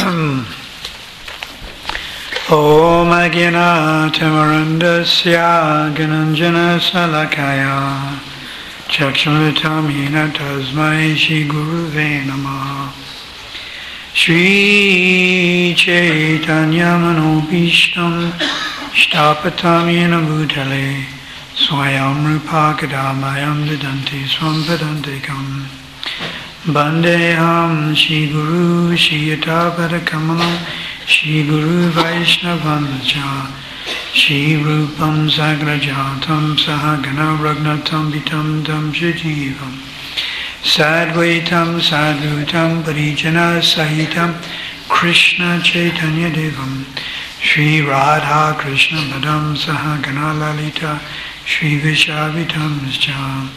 Om Agina Tamarandasya Gananjana Salakaya Chakshamatamina Tasmai Shri Guruve Namah Shri Chaitanya Manobishtam Shtapatam Yena Bhutale Swayam Rupa Kadamayam Dadanti Swam Padantikam Bandeham Shri Guru Shri Yata Padakamalam Shri Guru Vaishnavanacha Shri Rupam Sagrajatam Sahagana Ragnatam Vitam Tam Shajivam Sadvaitam Sadhutam Parijana Sahitam Krishna Chaitanya Devam Shri Radha Krishna Padam Sahagana Lalita Shri Vishavitam Nischa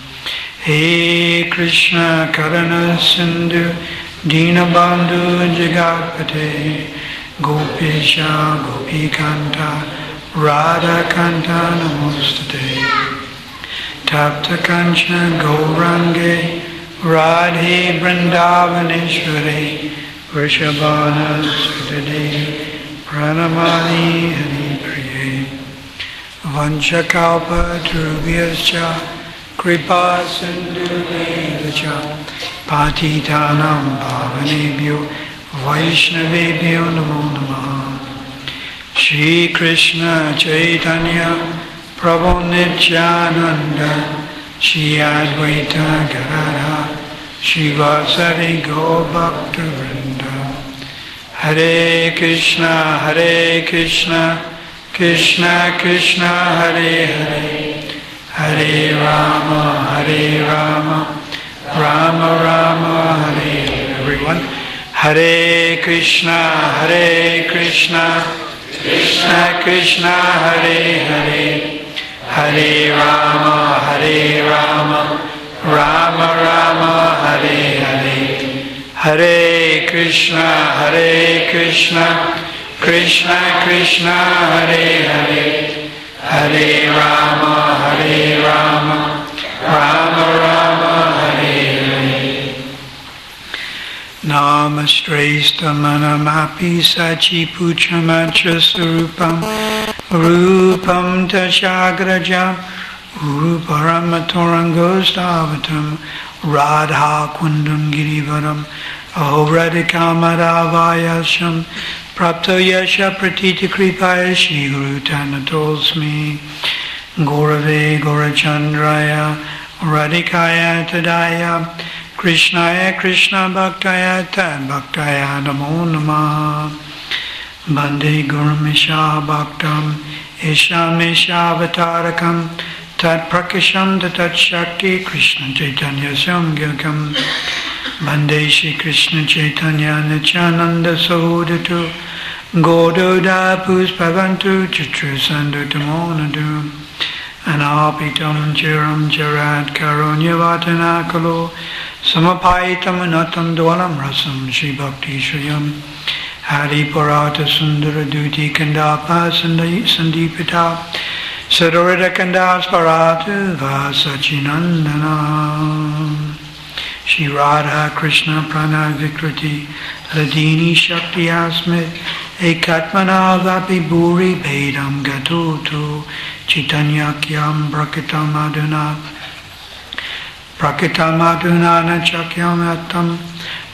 He Krishna Karana Sindhu Dinabandhu Jagatpate Gopesha Gopikanta Radhakanta Namostate Tapta Kanchana Gaurange Radhe Vrindavaneshwari Vrishabhana Sudade Pranamani Hari Priye Vanchakalpa Trubhyascha Kripa Sindhu Devacha Patitanam Bhavanebhyo Vaishnavebhyo Namo Namaha Shri Krishna Chaitanya Prabhu Nityananda Shri Advaita Gadadhar Shri Vasari Gaur Bhakta Vrinda Hare Krishna Krishna Krishna Hare Hare Hare Rama Rama Rama Hare Hare. Everyone, Hare Krishna Krishna Krishna Hare Hare Hare Rama Rama Rama Hare Hare. Hare Krishna Krishna Krishna Hare Hare Hare Rama Rama Rama Hare Hare. Namaste-stamanamapi sachi puchamatra surupam Rupam tashagrajam Uruparamatorangostavatan Radha kundam girivaram Aho radhikamadavayasham Prapto yasha pratita kripaya Shri Guru Tanatosmi Gaurave Gaurachandraya Radhikaya Tadaya Krishnaya Krishna Bhaktaya Tad Bhaktaya Namo Namah Bande Gurmisha Bhaktam Isham Ishavatarakam Tat Prakasham Tat Shakti Krishna Chaitanya Samgyakam Bande Shri Krishna Chaitanya Nityananda Sodatu Gododa Puspavantu Chitra Sandutamonadu Anapitam Chiram Charat Karunya Kalo Samapaitam Anatam Dwalam Rasam Shri Bhakti Shriyam Hari Parata Sundara Duti Kandapa Sandipita Sadorita Kandas Paratu Vasachinandana Shri Radha Krishna Prana Vikriti Ladini Shakti Asmit Ekatmana Vapi Bhuri Bhedam Gatutu Chitanyakyam Prakitam Aduna Nachakyam Atam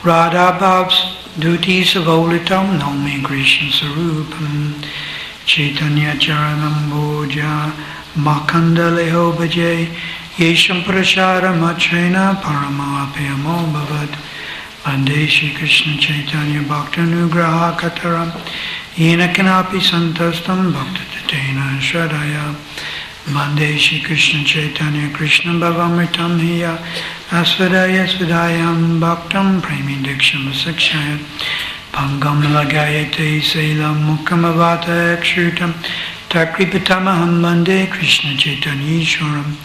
Radha Bhavs Duti Savolitam Nomi Krishna Sarupam Chaitanya Charanam Bhoja Makandaleho Bhaje Yesham Prashara Machena Paramapayamo Bhavad Vande Shri Krishna Chaitanya Bhaktanugraha Kataram Yena Kanapi Santastam Bhaktatatena Shradaya Vande Shri Krishna Chaitanya Krishna Bhavamritam Hiya Asvadaya Svidayam Bhaktam Premidiksham Sakshayam Pangam Lagayate Selam Mukhamavata Akshutam Takripatamaham Vande Krishna Chaitanya Ishwaram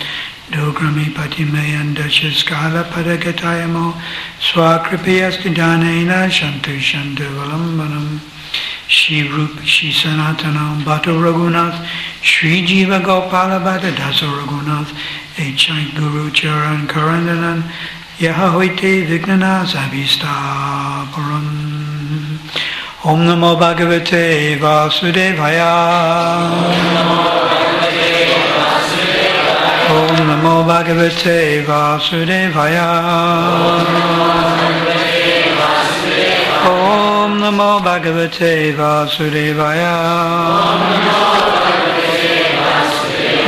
Dogrami Patimayan Dashaskala Padagatayamo Swakripayastidhanena Shantu Shantu Valambanam Shri Rup Shri Sanatanam Bhatta Raghunath Shri Jiva Gopala Bhatta Dasa Raghunath Echai Guru Charan Karandanan Yahahoite Vignana Savista Param Om Namo Bhagavate Vasudevaya. Om Namo Bhagavate Vasudevaya. Om Namo Bhagavate Vasudevaya.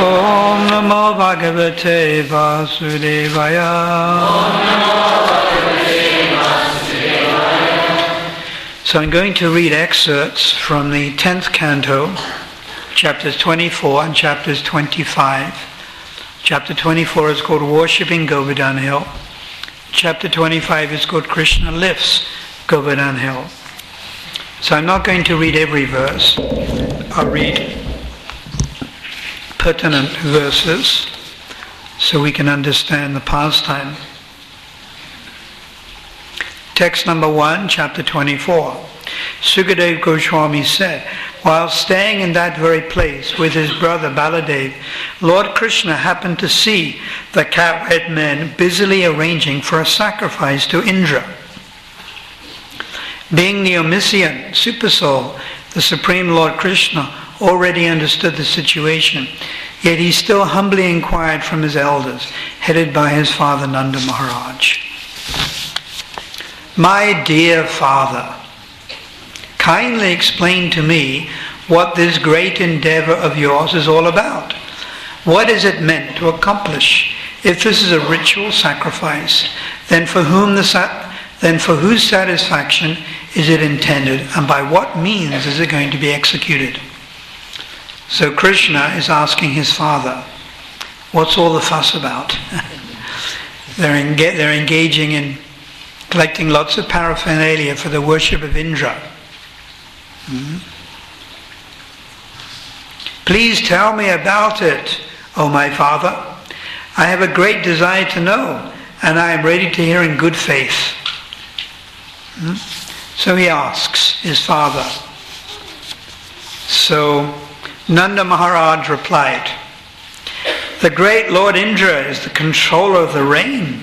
Om Namo Bhagavate Vasudevaya. So I'm going to read excerpts from the 10th canto, chapters 24 and chapters 25. Chapter 24 is called Worshipping Govardhan Hill. Chapter 25 is called Krishna Lifts Govardhan Hill. So I'm not going to read every verse. I'll read pertinent verses so we can understand the pastime. Text number 1, chapter 24. Sukadeva Goswami said, while staying in that very place with his brother Baladev, Lord Krishna happened to see the cowherd men busily arranging for a sacrifice to Indra. Being the omniscient Supersoul, the Supreme Lord Krishna already understood the situation, yet he still humbly inquired from his elders, headed by his father Nanda Maharaj. My dear father, kindly explain to me what this great endeavor of yours is all about. What is it meant to accomplish? If this is a ritual sacrifice, then for whose satisfaction is it intended, and by what means is it going to be executed? So Krishna is asking his father, what's all the fuss about? They're engaging in collecting lots of paraphernalia for the worship of Indra. Please tell me about it, O my father. I have a great desire to know, and I am ready to hear in good faith. So he asks his father. So Nanda Maharaj replied, the great Lord Indra is the controller of the rain.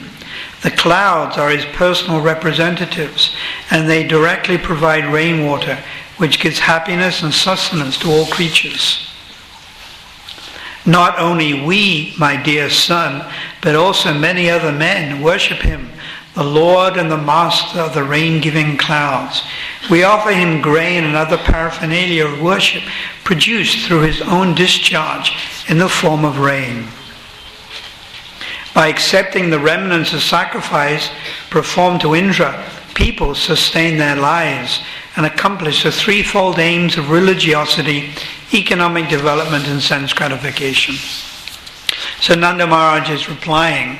The clouds are his personal representatives, and they directly provide rainwater, which gives happiness and sustenance to all creatures. Not only we, my dear son, but also many other men worship him, the Lord and the Master of the rain-giving clouds. We offer him grain and other paraphernalia of worship produced through his own discharge in the form of rain. By accepting the remnants of sacrifice performed to Indra, people sustain their lives and accomplish the threefold aims of religiosity, economic development, and sense gratification. So Nanda Maharaj is replying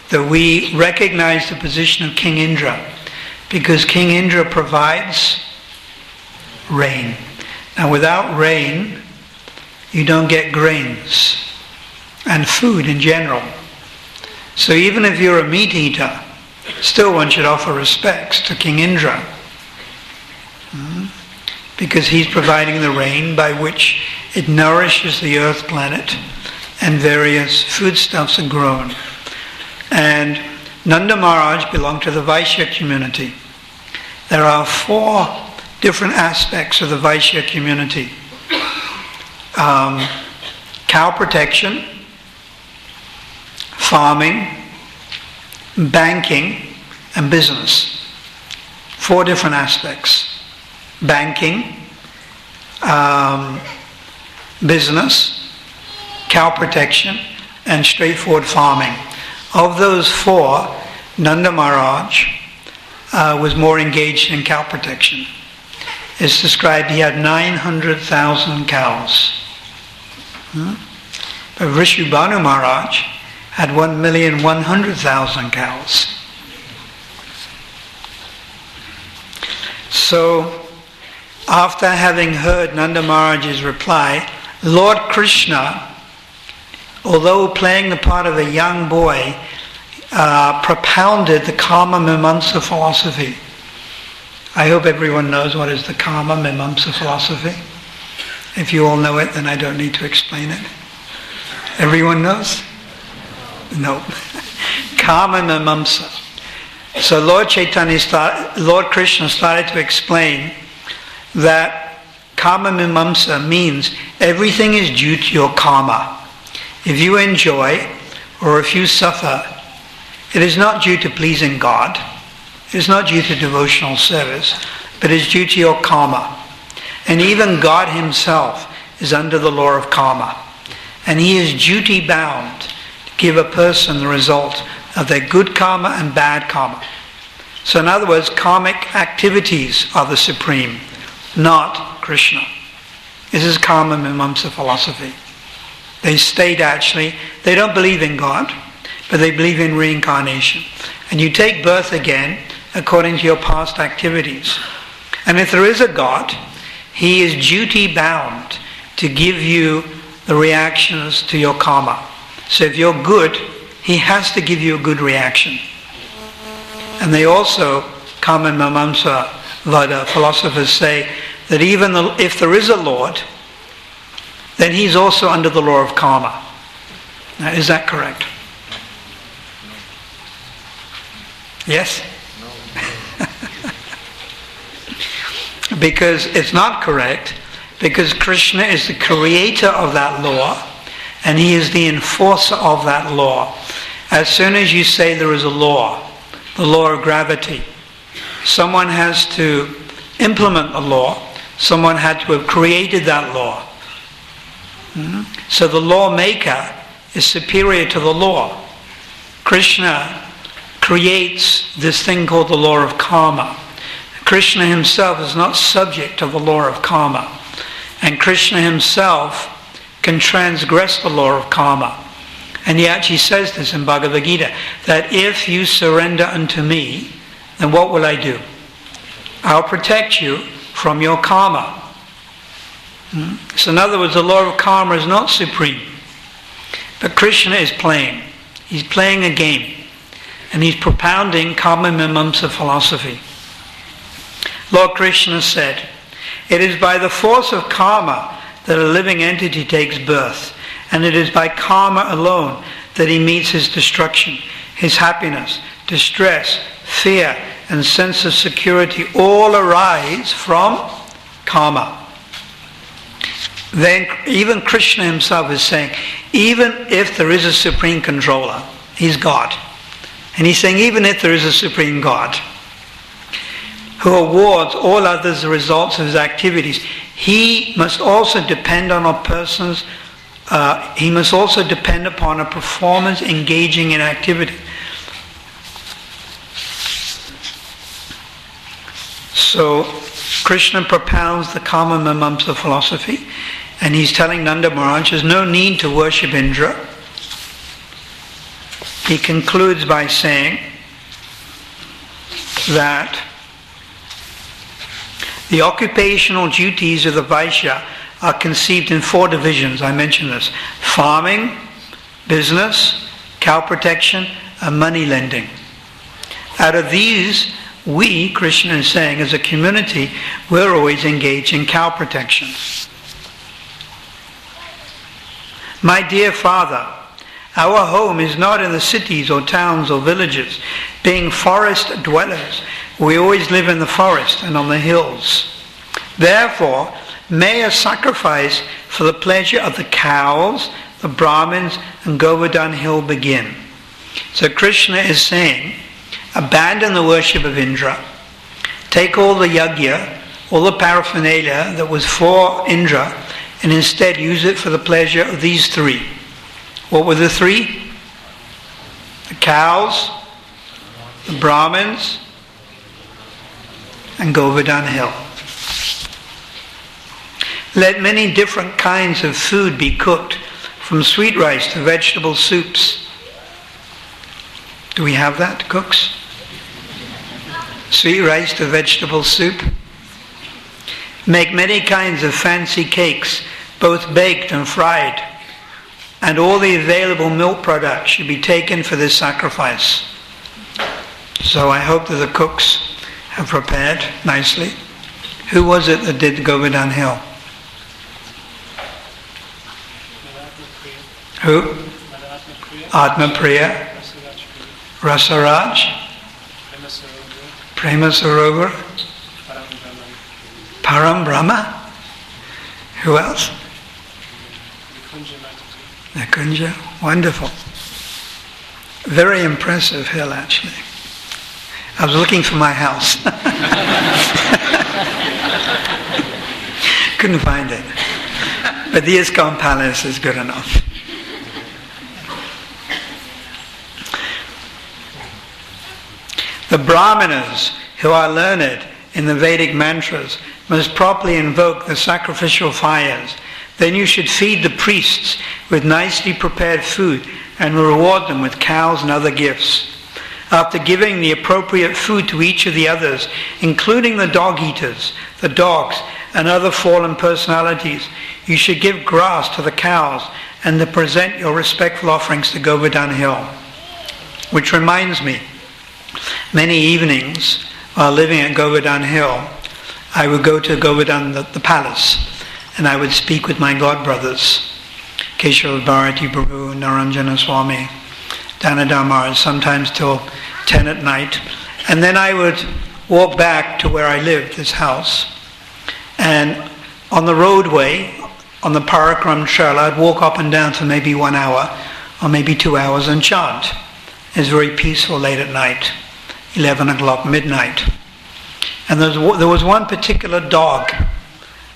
that we recognize the position of King Indra because King Indra provides rain. Now without rain, you don't get grains and food in general. So even if you're a meat eater, still one should offer respects to King Indra. Because he's providing the rain by which it nourishes the earth planet and various foodstuffs are grown. And Nanda Maharaj belonged to the Vaishya community. There are 4 different aspects of the Vaishya community. Cow protection, farming, banking, and business. 4 different aspects. Banking, business, cow protection, and straightforward farming. Of those 4, Nanda Maharaj was more engaged in cow protection. It's described he had 900,000 cows. But Vrishabhanu Maharaj had 1,100,000 cows. So, after having heard Nanda Maharaj's reply, Lord Krishna, although playing the part of a young boy, propounded the Karma Mimamsa philosophy. I hope everyone knows what is the Karma Mimamsa philosophy. If you all know it, then I don't need to explain it. Everyone knows? No. Karma Mimamsa. So Lord Krishna started to explain that karma mimamsa means everything is due to your karma. If you enjoy or if you suffer, it is not due to pleasing God, it is not due to devotional service, but it is due to your karma. And even God himself is under the law of karma. And he is duty bound to give a person the result of their good karma and bad karma. So in other words, karmic activities are the supreme, not Krishna. This is karma mimamsa philosophy. They state actually, they don't believe in God, but they believe in reincarnation. And you take birth again according to your past activities. And if there is a God, he is duty bound to give you the reactions to your karma. So if you're good, he has to give you a good reaction. And they also, karma mimamsa vada philosophers say, that even if there is a Lord, then he's also under the law of karma. Now, is that correct? Yes? Because it's not correct, because Krishna is the creator of that law, and he is the enforcer of that law. As soon as you say there is a law, the law of gravity, someone has to implement the law, someone had to have created that law. So the lawmaker is superior to the law. Krishna creates this thing called the law of karma. Krishna himself is not subject to the law of karma. And Krishna himself can transgress the law of karma. And he actually says this in Bhagavad Gita, that if you surrender unto me, then what will I do? I'll protect you from your karma. So in other words, the law of karma is not supreme. But Krishna is playing. He's playing a game. And he's propounding karma mimamsa philosophy. Lord Krishna said, it is by the force of karma that a living entity takes birth. And it is by karma alone that he meets his destruction. His happiness, distress, fear, and sense of security all arise from karma. Then even Krishna himself is saying, even if there is a supreme controller, he's God. And he's saying, even if there is a supreme God who awards all others the results of his activities, he must also depend on a person's, he must also depend upon a performance engaging in activity. So Krishna propounds the karma mimamsa philosophy, and he's telling Nanda Maharaj there's no need to worship Indra. He concludes by saying that the occupational duties of the Vaishya are conceived in 4 divisions. I mentioned this: farming, business, cow protection, and money lending. Out of these, we, Krishna is saying, as a community, we're always engaged in cow protection. My dear Father, our home is not in the cities or towns or villages. Being forest dwellers, we always live in the forest and on the hills. Therefore, may a sacrifice for the pleasure of the cows, the Brahmins, and Govardhan hill begin. So Krishna is saying, abandon the worship of Indra, take all the yajna, all the paraphernalia that was for Indra, and instead use it for the pleasure of these 3. What were the 3? The cows, the Brahmins, and Govardhan hill. Let many different kinds of food be cooked, from sweet rice to vegetable soups. Do we have that, cooks? Sweet rice to vegetable soup. Make many kinds of fancy cakes, both baked and fried. And all the available milk products should be taken for this sacrifice. So I hope that the cooks have prepared nicely. Who was it that did Govardhan hill? Who? Atma Priya, Rasaraj, Prema Sarovar, Param Brahma. Who else? The Kunja. Wonderful. Very impressive hill, actually. I was looking for my house. Couldn't find it. But the ISKCON Palace is good enough. The Brahmanas, who are learned in the Vedic mantras, must properly invoke the sacrificial fires. Then you should feed the priests with nicely prepared food and reward them with cows and other gifts. After giving the appropriate food to each of the others, including the dog eaters, the dogs, and other fallen personalities, you should give grass to the cows and to present your respectful offerings to Govardhan Hill. Which reminds me, many evenings while living at Govardhan Hill, I would go to Govardhan, the palace, and I would speak with my godbrothers, Keshav Bharati Prabhu, Naranjana Swami, Danadhar Maharaj, sometimes till 10 at night. And then I would walk back to where I lived, this house. And on the roadway, on the Parakram trail, I'd walk up and down for maybe 1 hour or maybe 2 hours and chant. It's very peaceful late at night, 11 o'clock, midnight. And there was one particular dog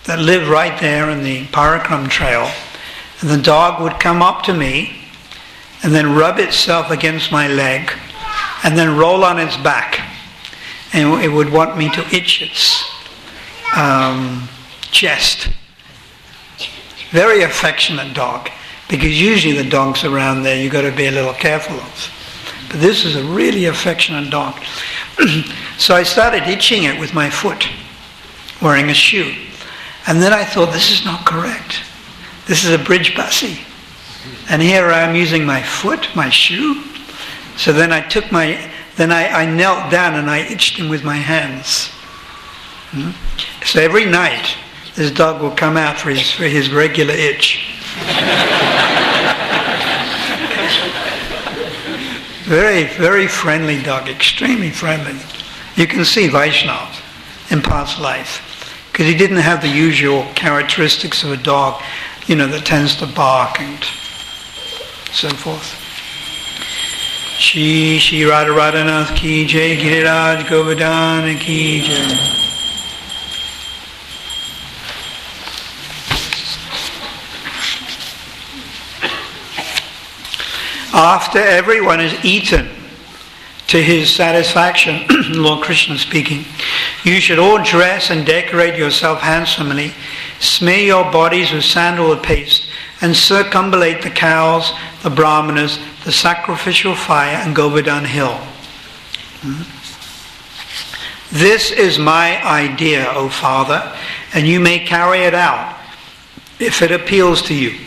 that lived right there in the Parakram trail. And the dog would come up to me and then rub itself against my leg and then roll on its back. And it would want me to itch its chest. Very affectionate dog, because usually the dogs around there you've got to be a little careful of. But this is a really affectionate dog. So I started itching it with my foot, wearing a shoe. And then I thought, this is not correct. This is a bridge basi. And here I am using my foot, my shoe. So then I knelt down and I itched him with my hands. So every night, this dog will come out for his regular itch. Very, very friendly dog, extremely friendly. You can see Vaishnav in past life, because he didn't have the usual characteristics of a dog, that tends to bark and so forth. Shri Radha Radhanath ki jai, Giriraj Govardhan ki jai. After everyone has eaten to his satisfaction, Lord Krishna speaking, you should all dress and decorate yourself handsomely, smear your bodies with sandalwood paste, and circumambulate the cows, the brahmanas, the sacrificial fire, and Govardhan Hill. This is my idea, O Father, and you may carry it out if it appeals to you.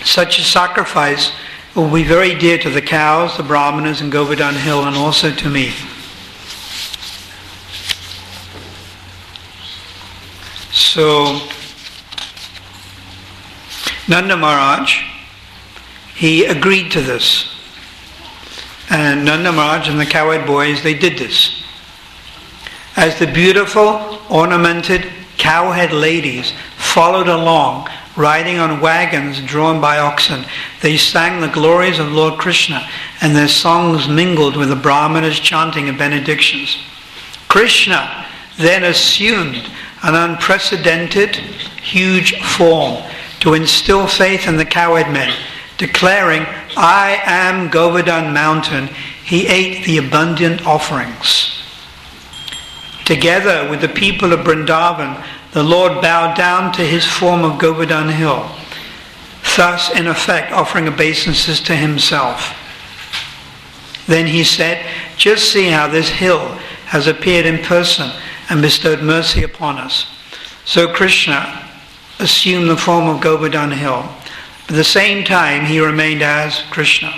Such a sacrifice will be very dear to the cows, the brahmanas, and Govardhan Hill, and also to me. So, Nanda Maharaj, he agreed to this. And Nanda Maharaj and the cowherd boys, they did this. As the beautiful, ornamented cowhead ladies followed along, riding on wagons drawn by oxen, they sang the glories of Lord Krishna, and their songs mingled with the Brahmanas chanting of benedictions. Krishna then assumed an unprecedented, huge form to instill faith in the cowherd men, declaring, I am Govardhan mountain. He ate the abundant offerings. Together with the people of Vrindavan, the Lord bowed down to his form of Govardhan Hill, thus in effect offering obeisances to himself. Then he said, just see how this hill has appeared in person and bestowed mercy upon us. So Krishna assumed the form of Govardhan Hill. But at the same time he remained as Krishna.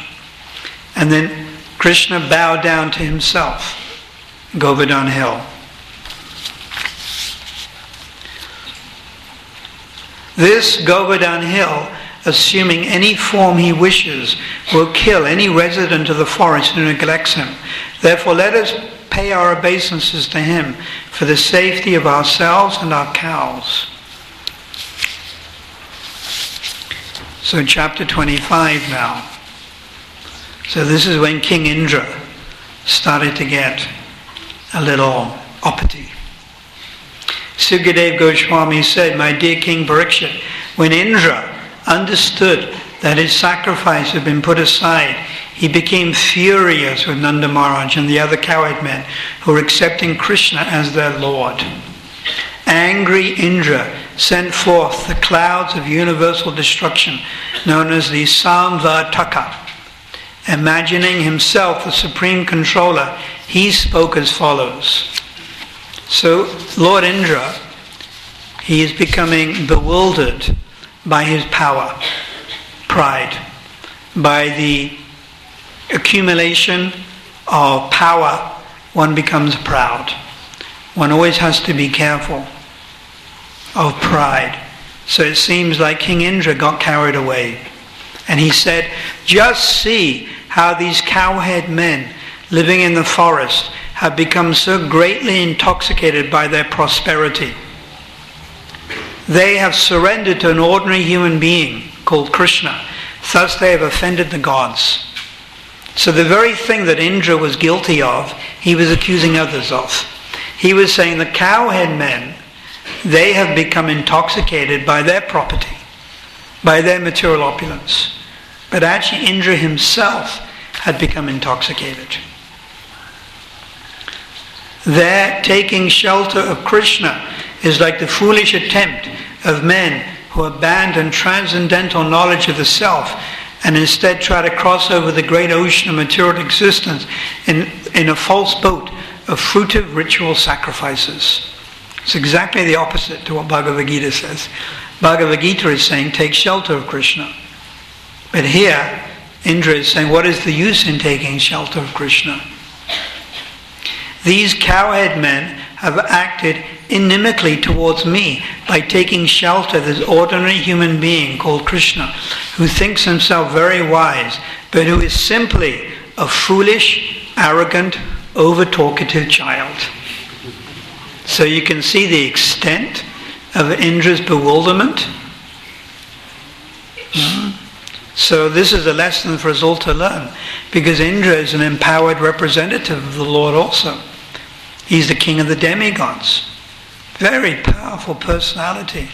And then Krishna bowed down to himself, Govardhan Hill. This Govardhan Hill, assuming any form he wishes, will kill any resident of the forest who neglects him. Therefore let us pay our obeisances to him for the safety of ourselves and our cows. So chapter 25 now. So this is when King Indra started to get a little uppity. Sukadeva Goswami said, "My dear King Parikshit, when Indra understood that his sacrifice had been put aside, he became furious with Nanda Maharaj and the other cowherd men who were accepting Krishna as their Lord. Angry Indra sent forth the clouds of universal destruction known as the Samvartaka. Imagining himself the supreme controller, he spoke as follows." So Lord Indra, he is becoming bewildered by his power, pride, by the accumulation of power. One becomes proud. One always has to be careful of pride. So it seems like King Indra got carried away. And he said, "Just see how these cowherd men living in the forest have become so greatly intoxicated by their prosperity. They have surrendered to an ordinary human being called Krishna. Thus they have offended the gods." So the very thing that Indra was guilty of, he was accusing others of. He was saying the cowherd men, they have become intoxicated by their property, by their material opulence. But actually Indra himself had become intoxicated. Their taking shelter of Krishna is like the foolish attempt of men who abandon transcendental knowledge of the self and instead try to cross over the great ocean of material existence in a false boat of fruitive ritual sacrifices. It's exactly the opposite to what Bhagavad Gita says. Bhagavad Gita is saying, take shelter of Krishna. But here, Indra is saying, what is the use in taking shelter of Krishna? These cowherd men have acted inimically towards me by taking shelter of this ordinary human being called Krishna, who thinks himself very wise, but who is simply a foolish, arrogant, over-talkative child. So you can see the extent of Indra's bewilderment. So this is a lesson for us all to learn, because Indra is an empowered representative of the Lord also. He's the king of the demigods. Very powerful personality.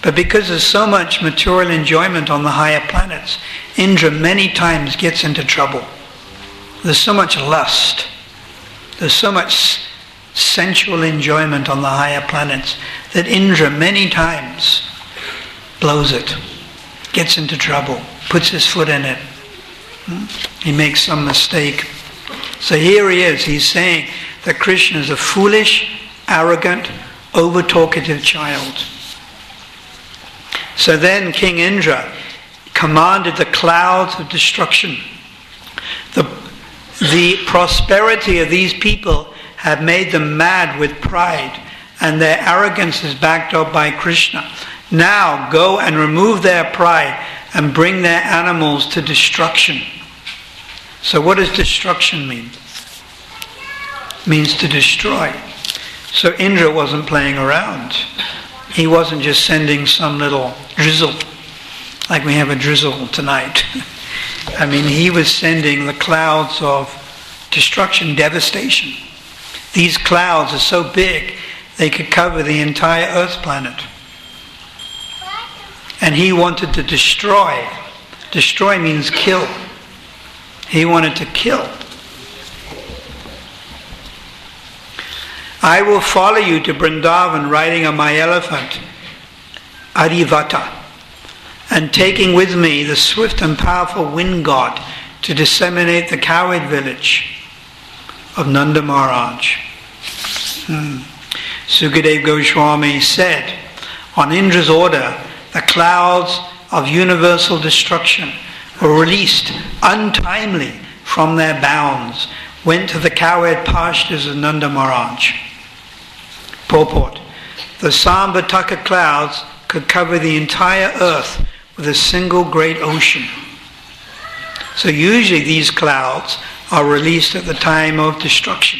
But because there's so much material enjoyment on the higher planets, Indra many times gets into trouble. There's so much lust. There's so much sensual enjoyment on the higher planets that Indra many times blows it, gets into trouble, puts his foot in it. He makes some mistake. So here he is, he's saying that Krishna is a foolish, arrogant, over-talkative child. So then King Indra commanded the clouds of destruction. The prosperity of these people had made them mad with pride, and their arrogance is backed up by Krishna. Now go and remove their pride and bring their animals to destruction. So what does destruction mean? It means to destroy. So Indra wasn't playing around. He wasn't just sending some little drizzle, like we have a drizzle tonight. I mean, he was sending the clouds of destruction, devastation. These clouds are so big, they could cover the entire Earth planet. And he wanted to destroy. Destroy means kill. He wanted to kill. I will follow you to Vrindavan riding on my elephant, Arivata, and taking with me the swift and powerful wind god to disseminate the cowherd village of Nanda Maharaj. Sukadeva Goswami said, on Indra's order, the clouds of universal destruction were released untimely from their bounds, went to the cowherd pastures of Nanda Maharaj. Purport: the Samvartaka clouds could cover the entire earth with a single great ocean. So usually these clouds are released at the time of destruction.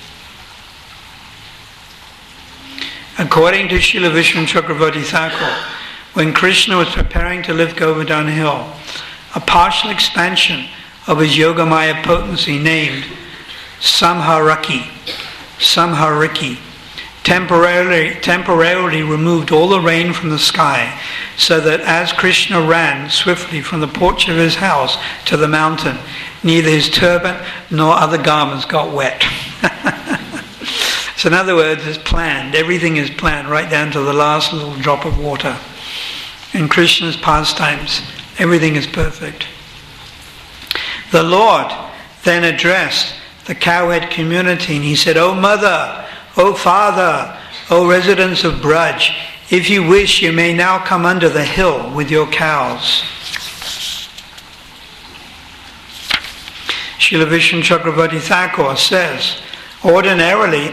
According to Srila Vishnu Chakravarti Thakur, when Krishna was preparing to lift Govardhan Hill, a partial expansion of his Yogamaya potency named Samhariki temporarily removed all the rain from the sky, so that as Krishna ran swiftly from the porch of his house to the mountain, neither his turban nor other garments got wet. So in other words, it's planned. Everything is planned right down to the last little drop of water. In Krishna's pastimes, everything is perfect. The Lord then addressed the cowherd community and he said, "O mother, O father, O residents of Braj, if you wish, you may now come under the hill with your cows." Srila Vishnu Chakravarti Thakur says, ordinarily,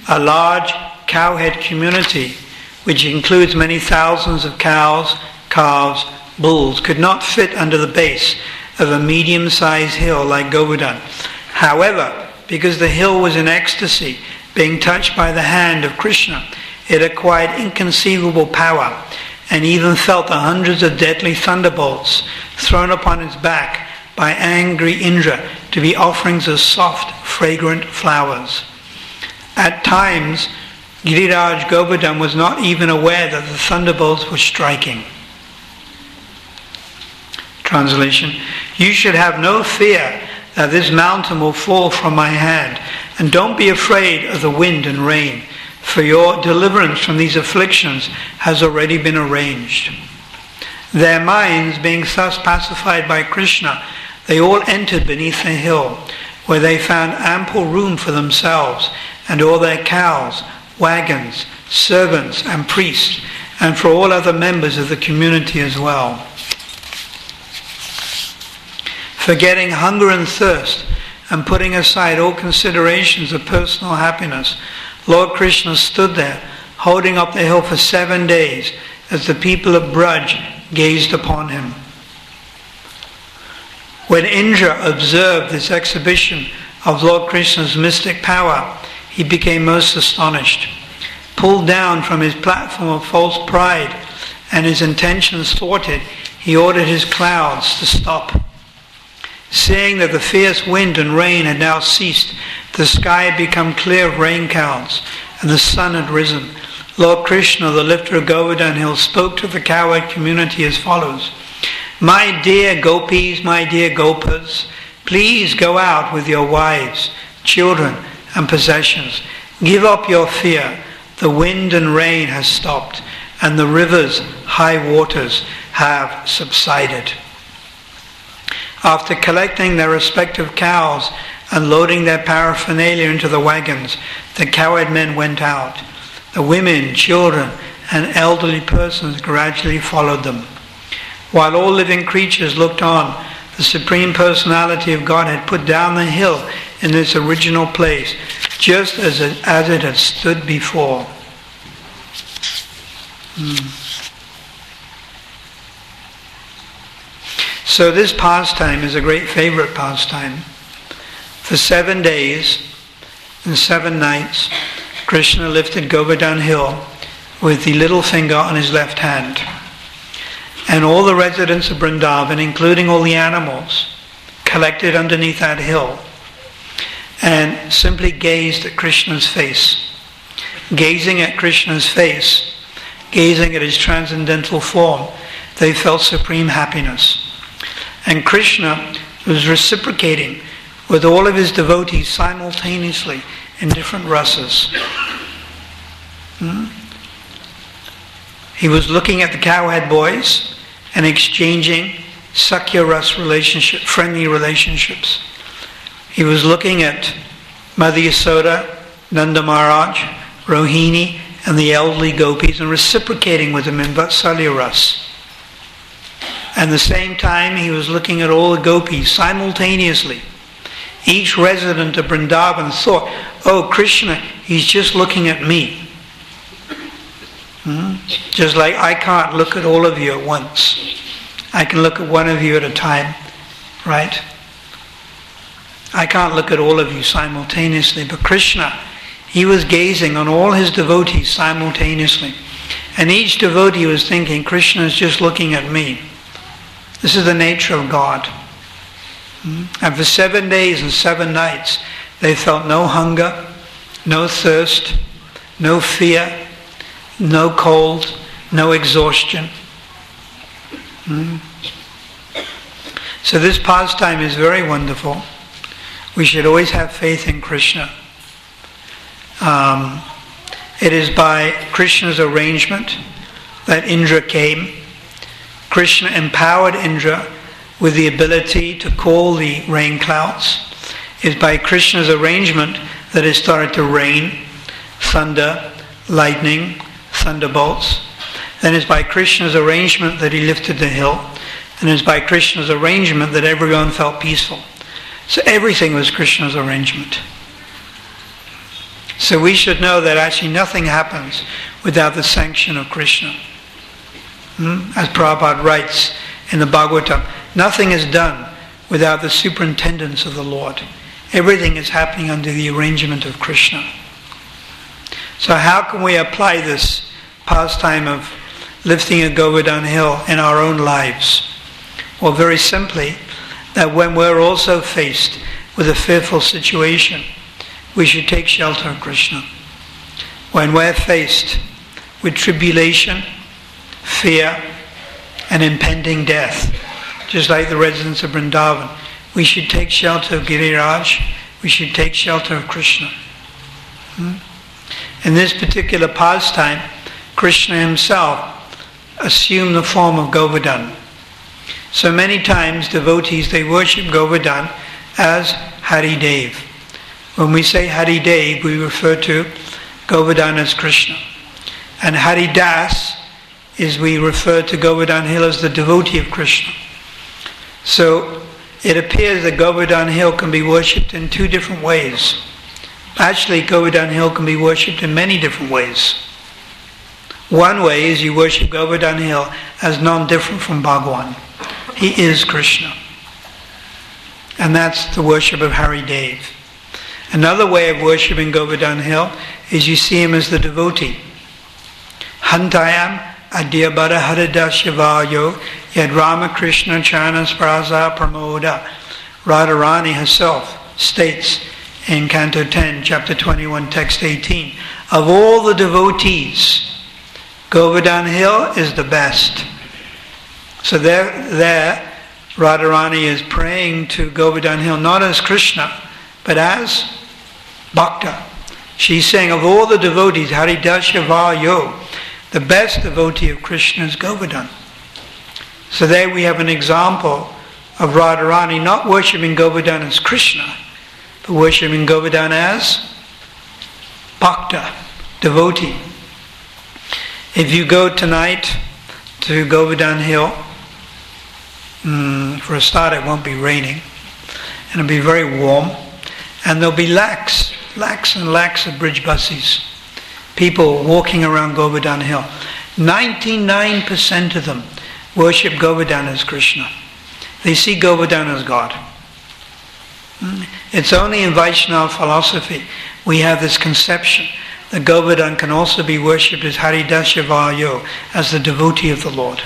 a large cowhead community, which includes many thousands of cows, calves, bulls, could not fit under the base of a medium-sized hill like Govardhan. However, because the hill was in ecstasy, being touched by the hand of Krishna, it acquired inconceivable power and even felt the hundreds of deadly thunderbolts thrown upon its back by angry Indra to be offerings of soft, fragrant flowers. At times, Giriraj Govardhan was not even aware that the thunderbolts were striking. Translation: you should have no fear that this mountain will fall from my hand, and don't be afraid of the wind and rain, for your deliverance from these afflictions has already been arranged. Their minds being thus pacified by Krishna, they all entered beneath the hill, where they found ample room for themselves and all their cows, wagons, servants and priests, and for all other members of the community as well. Forgetting hunger and thirst and putting aside all considerations of personal happiness, Lord Krishna stood there, holding up the hill for 7 days as the people of Braj gazed upon him. When Indra observed this exhibition of Lord Krishna's mystic power, he became most astonished. Pulled down from his platform of false pride and his intentions thwarted, he ordered his clouds to stop. Seeing that the fierce wind and rain had now ceased, the sky had become clear of rain clouds, and the sun had risen, Lord Krishna, the lifter of Govardhan Hill, spoke to the cowherd community as follows: "My dear gopis, my dear gopas, please go out with your wives, children, and possessions. Give up your fear. The wind and rain has stopped, and the river's high waters have subsided." After collecting their respective cows and loading their paraphernalia into the wagons, the cowherd men went out. The women, children, and elderly persons gradually followed them. While all living creatures looked on, the Supreme Personality of God had put down the hill in its original place, just as it had stood before. So this pastime is a great favorite pastime. For 7 days and 7 nights, Krishna lifted Govardhan Hill with the little finger on his left hand. And all the residents of Vrindavan, including all the animals, collected underneath that hill and simply gazed at Krishna's face. Gazing at Krishna's face, gazing at his transcendental form, they felt supreme happiness. And Krishna was reciprocating with all of his devotees simultaneously in different rasas. He was looking at the cowherd boys and exchanging Sakya Ras relationship, friendly relationships. He was looking at Mother Yasoda, Nanda Maharaj, Rohini, and the elderly gopis and reciprocating with them in Vatsalya Ras. At the same time, he was looking at all the gopis simultaneously. Each resident of Vrindavan thought, "Oh, Krishna, he's just looking at me." Just like I can't look at all of you at once. I can look at one of you at a time, right? I can't look at all of you simultaneously, but Krishna, he was gazing on all his devotees simultaneously. And each devotee was thinking, Krishna is just looking at me. This is the nature of God. And for 7 days and 7 nights, they felt no hunger, no thirst, no fear, no cold, no exhaustion. So this pastime is very wonderful. We should always have faith in Krishna. It is by Krishna's arrangement that Indra came. Krishna empowered Indra with the ability to call the rain clouds. It is by Krishna's arrangement that it started to rain, thunder, lightning, thunderbolts. Then it's by Krishna's arrangement that he lifted the hill. And it's by Krishna's arrangement that everyone felt peaceful. So everything was Krishna's arrangement. So we should know that actually nothing happens without the sanction of Krishna. As Prabhupada writes in the Bhagavatam, nothing is done without the superintendence of the Lord. Everything is happening under the arrangement of Krishna. So how can we apply this pastime of lifting a Govardhan hill in our own lives? Well, very simply, that when we're also faced with a fearful situation, we should take shelter of Krishna. When we're faced with tribulation, fear, and impending death, just like the residents of Vrindavan, we should take shelter of Giriraj, we should take shelter of Krishna. In this particular pastime, Krishna himself assumed the form of Govardhan. So many times devotees, they worship Govardhan as Hari Dev. When we say Hari Dev, we refer to Govardhan as Krishna. And Hari Das is we refer to Govardhan Hill as the devotee of Krishna. So it appears that Govardhan Hill can be worshipped in 2 different ways. Actually, Govardhan Hill can be worshipped in many different ways. One way is you worship Govardhan Hill as non-different from Bhagavan. He is Krishna. And that's the worship of Hari Dev. Another way of worshipping Govardhan Hill is you see him as the devotee. Hantayam adyabara harida shivayo yad Rama Krishna charana sprasa pramoda. Radharani herself states in Canto 10, Chapter 21, Text 18, of all the devotees, Govardhan Hill is the best. So there Radharani is praying to Govardhan Hill not as Krishna, but as Bhakta. She's saying of all the devotees, Haridasya Vayo, the best devotee of Krishna is Govardhan. So there we have an example of Radharani not worshipping Govardhan as Krishna, but worshipping Govardhan as Bhakta, devotee. If you go tonight to Govardhan Hill, for a start it won't be raining, and it'll be very warm, and there'll be lakhs and lakhs of bridge buses, people walking around Govardhan Hill. 99% of them worship Govardhan as Krishna. They see Govardhan as God. It's only in Vaishnava philosophy we have this conception that Govardhan can also be worshipped as Haridasya Vayo, as the devotee of the Lord.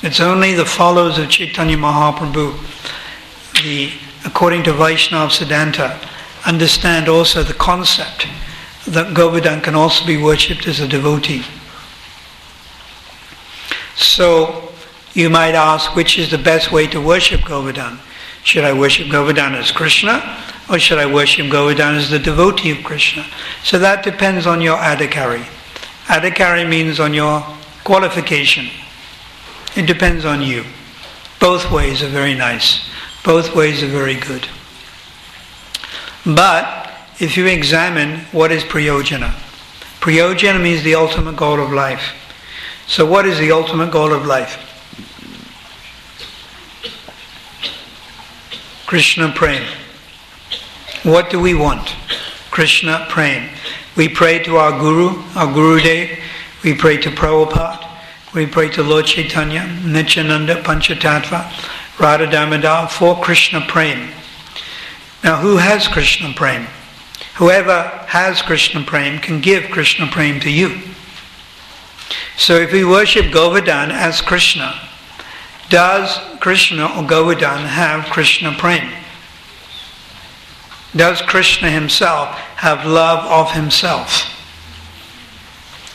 It's only the followers of Chaitanya Mahaprabhu, according to Vaishnava Siddhanta, understand also the concept that Govardhan can also be worshipped as a devotee. So you might ask, which is the best way to worship Govardhan? Should I worship Govardhan as Krishna, or should I worship Govardhan as the devotee of Krishna? So that depends on your adhikari. Adhikari means on your qualification. It depends on you. Both ways are very nice. Both ways are very good. But if you examine what is prayojana, prayojana means the ultimate goal of life. So what is the ultimate goal of life? Krishna Prem. What do we want? Krishna Prem. We pray to our Guru, our Gurudev. We pray to Prabhupada. We pray to Lord Chaitanya, Nityananda, Panchatattva, Radha Damodar for Krishna Prem. Now who has Krishna Prem? Whoever has Krishna Prem can give Krishna Prem to you. So if we worship Govardhan as Krishna, does Krishna or Govardhan have Krishna Prem? Does Krishna himself have love of himself?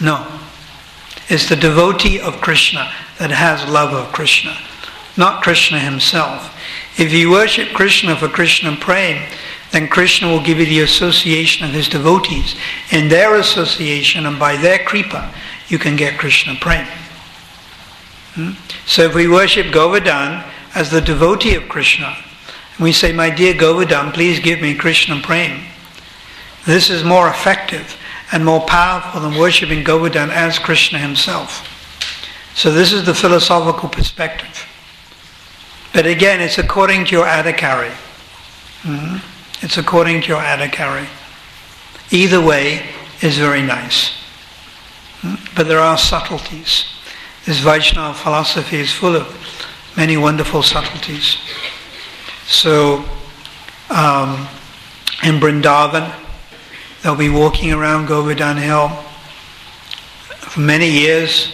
No. It's the devotee of Krishna that has love of Krishna, not Krishna himself. If you worship Krishna for Krishna Prem, then Krishna will give you the association of his devotees. In their association and by their kripa, you can get Krishna Prem. So if we worship Govardhan as the devotee of Krishna, and we say, my dear Govardhan, please give me Krishna Prem, this is more effective and more powerful than worshipping Govardhan as Krishna himself. So this is the philosophical perspective. But again, it's according to your adhikari. It's according to your adhikari. Either way is very nice. But there are subtleties. This Vaishnava philosophy is full of many wonderful subtleties. So, in Vrindavan, they'll be walking around Govardhan Hill for many years.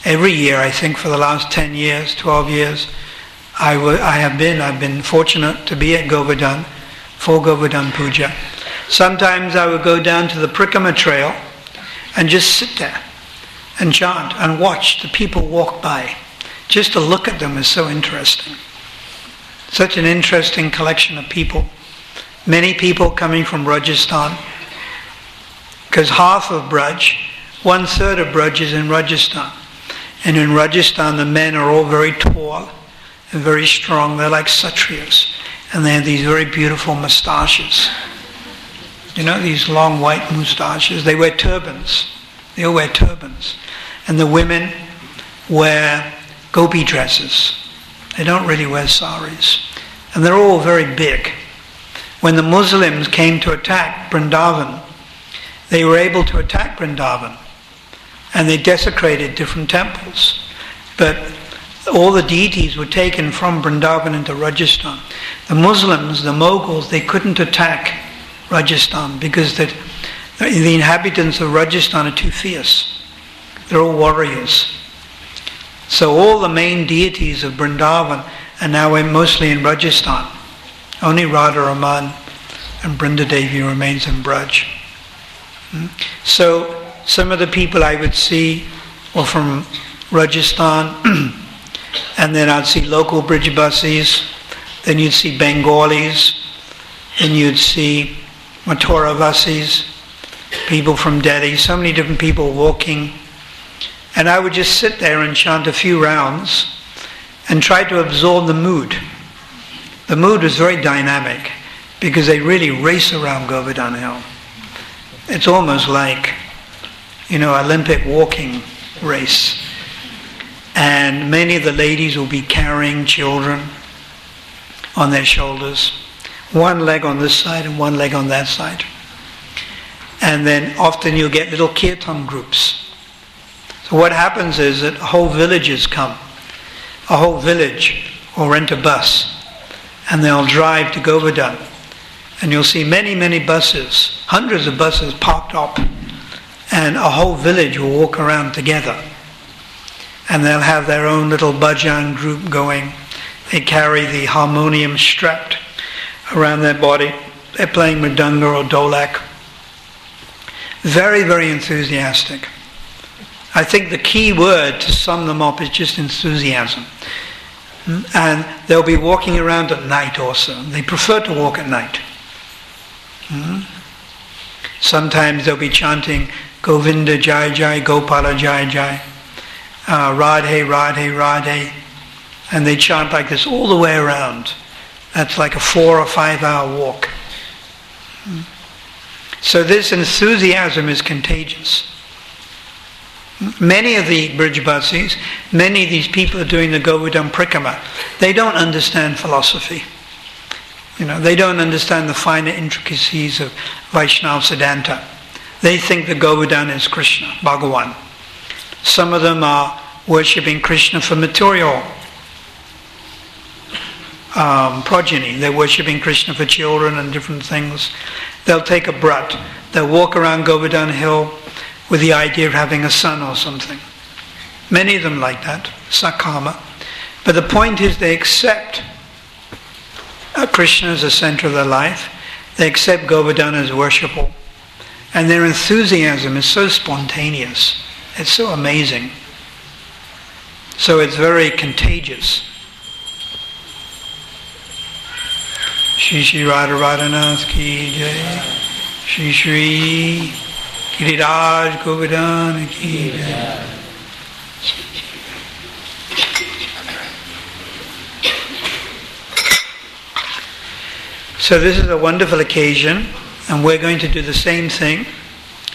Every year, I think, for the last 10 years, 12 years, I've been fortunate to be at Govardhan for Govardhan Puja. Sometimes I would go down to the Prikrama trail and just sit there and chant and watch the people walk by. Just to look at them is so interesting. Such an interesting collection of people. Many people coming from Rajasthan, because half of Braj, 1/3 of Braj is in Rajasthan. And in Rajasthan the men are all very tall and very strong. They're like Kshatriyas. And they have these very beautiful moustaches. You know, these long white moustaches. They wear turbans. They all wear turbans. And the women wear gopi dresses. They don't really wear saris. And they're all very big. When the Muslims came to attack Vrindavan, they were able to attack Vrindavan. And they desecrated different temples. But all the deities were taken from Vrindavan into Rajasthan. The Muslims, the Mughals, they couldn't attack Rajasthan because the inhabitants of Rajasthan are too fierce. They're all warriors. So all the main deities of Vrindavan are now mostly in Rajasthan. Only Radha Raman and Brinda Devi remains in Braj. So some of the people I would see were from Rajasthan, and then I'd see local Brijbasis, then you'd see Bengalis, then you'd see Mathuravasis, people from Delhi, so many different people walking. And I would just sit there and chant a few rounds and try to absorb the mood. The mood was very dynamic because they really race around Govardhan Hill. It's almost like, Olympic walking race. And many of the ladies will be carrying children on their shoulders. One leg on this side and one leg on that side. And then often you'll get little kirtan groups. So what happens is that whole villages come. A whole village will rent a bus and they'll drive to Govardhan. And you'll see many, many buses, hundreds of buses parked up, and a whole village will walk around together. And they'll have their own little bhajan group going. They carry the harmonium strapped around their body. They're playing mridanga or dholak. Very, very enthusiastic. I think the key word to sum them up is just enthusiasm. And they'll be walking around at night also. They prefer to walk at night. Sometimes they'll be chanting Govinda Jai Jai, Gopala Jai Jai, Radhe, Radhe, Radhe. And they chant like this all the way around. That's like a 4 or 5 hour walk. So this enthusiasm is contagious. Many of the Brijbasis, many of these people are doing the Govardhan Prikrama. They don't understand philosophy. They don't understand the finer intricacies of Vaishnava Siddhanta. They think the Govardhan is Krishna, Bhagavan. Some of them are worshipping Krishna for material progeny. They're worshipping Krishna for children and different things. They'll take a brat. They'll walk around Govardhan Hill with the idea of having a son or something. Many of them like that, sakama. But the point is they accept Krishna as the center of their life. They accept Govardhan as worshipful. And their enthusiasm is so spontaneous. It's so amazing. So it's very contagious. Shri Shri Radha Radhanath Ki Jai. Shri Shri Giriraj Govardhan Ki Jai. So this is a wonderful occasion, and we're going to do the same thing.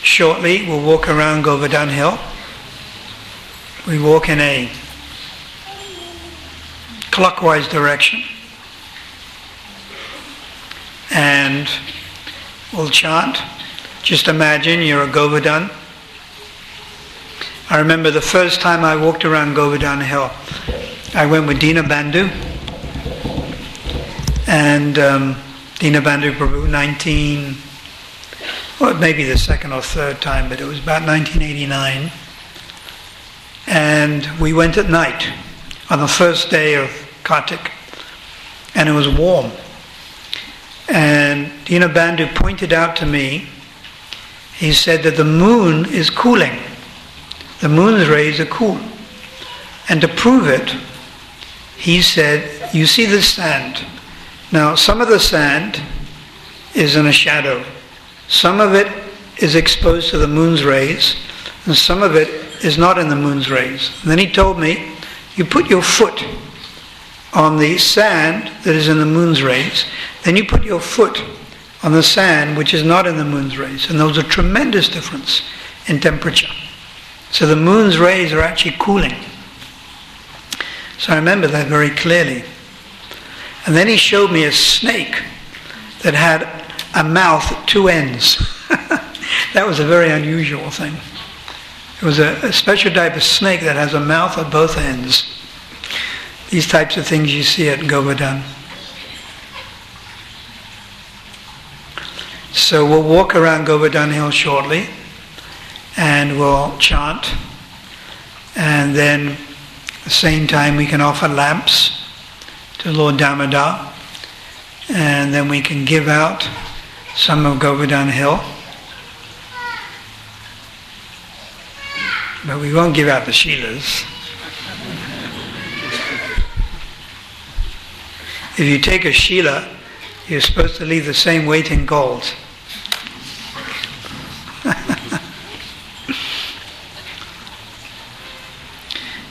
Shortly, we'll walk around Govardhan Hill. We walk in a clockwise direction. And we'll chant. Just imagine you're a Govardhan. I remember the first time I walked around Govardhan Hill, I went with Dina Bandhu. And Dina Bandhu Prabhu, maybe the second or third time, but it was about 1989. And we went at night on the first day of Kartik, and it was warm. And Dina Bandhu pointed out to me, he said that the moon is cooling. The moon's rays are cool. And to prove it, he said, you see this sand. Now, some of the sand is in a shadow. Some of it is exposed to the moon's rays, and some of it is not in the moon's rays. And then he told me, you put your foot on the sand that is in the moon's rays, then you put your foot on the sand which is not in the moon's rays, and there's a tremendous difference in temperature. So the moon's rays are actually cooling. So I remember that very clearly. And then he showed me a snake that had a mouth at two ends. That was a very unusual thing. It was a special type of snake that has a mouth at both ends. These types of things you see at Govardhan. So we'll walk around Govardhan Hill shortly, and we'll chant, and then at the same time we can offer lamps to Lord Damodar, and then we can give out some of Govardhan Hill. But we won't give out the Shilas. If you take a Shila, you're supposed to leave the same weight in gold.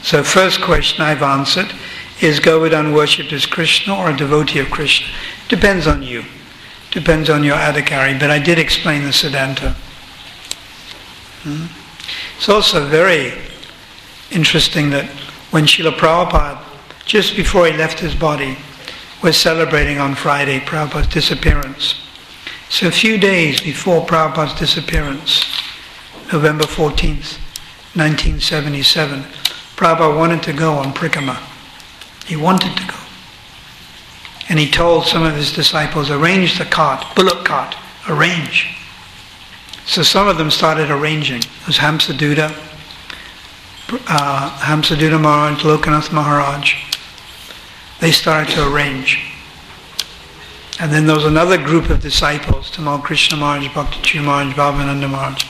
So first question I've answered, is Govardhan worshipped as Krishna or a devotee of Krishna? Depends on you. Depends on your adhikari, but I did explain the Siddhanta. It's also very interesting that when Srila Prabhupada, just before he left his body, was celebrating on Friday Prabhupada's disappearance. So a few days before Prabhupada's disappearance, November 14th, 1977, Prabhupada wanted to go on Prikrama. He wanted to go. And he told some of his disciples, arrange the cart, bullock cart, arrange. So some of them started arranging. It was Hamsaduta Maharaj, Lokanath Maharaj. They started to arrange. And then there was another group of disciples, Tamal Krishna Maharaj, Bhakti Chi Maharaj, Bhavananda Maharaj.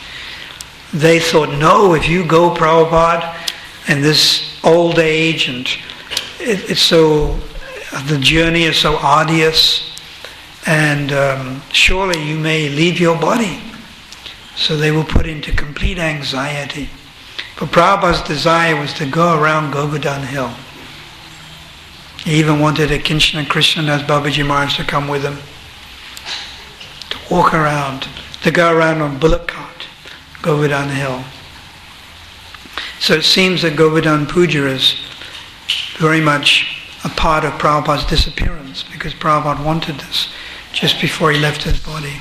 They thought, no, if you go, Prabhupada, in this old age, and it's so, the journey is so arduous, and surely you may leave your body. So they were put into complete anxiety. But Prabhupada's desire was to go around Govardhan Hill. He even wanted a Kinshana Krishnadas Babaji Maharaj to come with him, to walk around, to go around on bullock cart, Govardhan Hill. So it seems that Govardhan Puja is very much a part of Prabhupada's disappearance, because Prabhupada wanted this just before he left his body.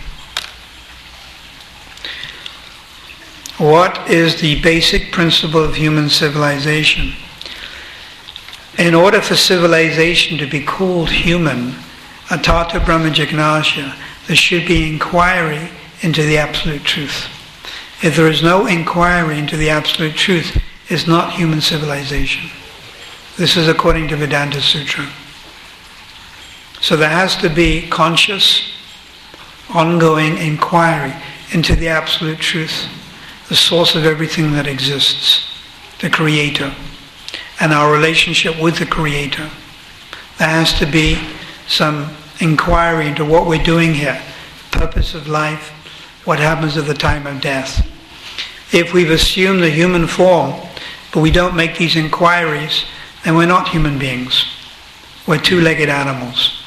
What is the basic principle of human civilization? in order for civilization to be called human, Atata Brahma Jignasya, there should be inquiry into the absolute truth. If there is no inquiry into the absolute truth, it's not human civilization. This is according to Vedanta Sutra. So there has to be conscious, ongoing inquiry into the absolute truth, the source of everything that exists, the Creator, and our relationship with the Creator. There has to be some inquiry into what we're doing here, purpose of life, what happens at the time of death. If we've assumed the human form, but we don't make these inquiries, then we're not human beings. We're two-legged animals.